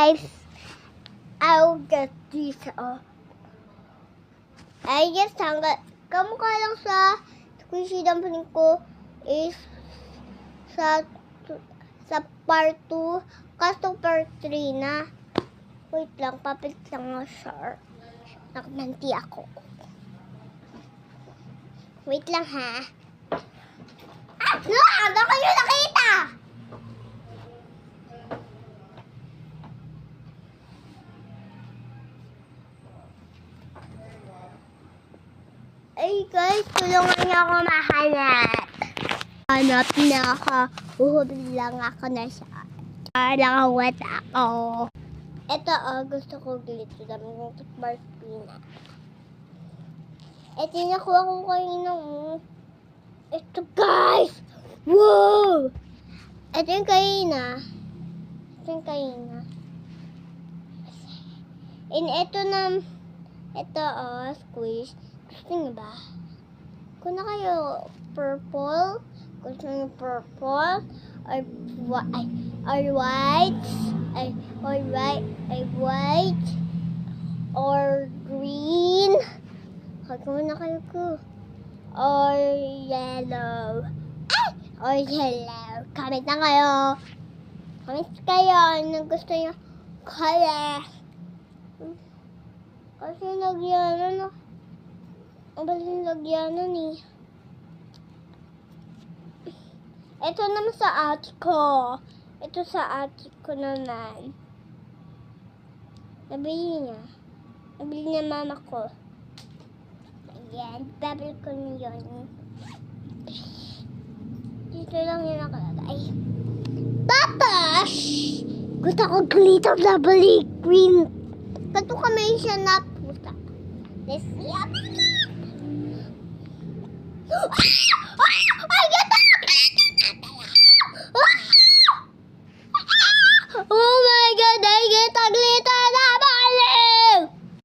guys, I'll get this. I guess kamukha lang sa squishy dumpling ko is sa part 2, kaso part 3 na. Wait lang, papit lang nga siya. Nakamanti ako. Wait lang ha. No! Ano kayo nakita? Ay guys, tulungan niyo ako mahanap. Hanap na ako. Uhuli lang ako na siya. Nakawet ako. Ito gusto ko dito. Dami ng Martina. Ito yung nakuha ko kanina. Ito guys! Wow! Ito yung kanina. And ito squish. Gusto niyo ba? Kung na kayo purple, gusto niyo purple, or white, or green, huwag muna kayo ko, or yellow, comment na kayo. Comment kayo anong gusto niyo color. Kasi lagyanan ang baling lagyanan eh. Ito naman sa ate ko. Ito sa ate ko naman. Nabili niya mama ko. Ayan, babalik ko niyo yun. Dito lang yun nakalagay. Tapos, gusto ko glitter na balik green. Kato kami siya na puta. Let's see. Oh my God, I get a glitter na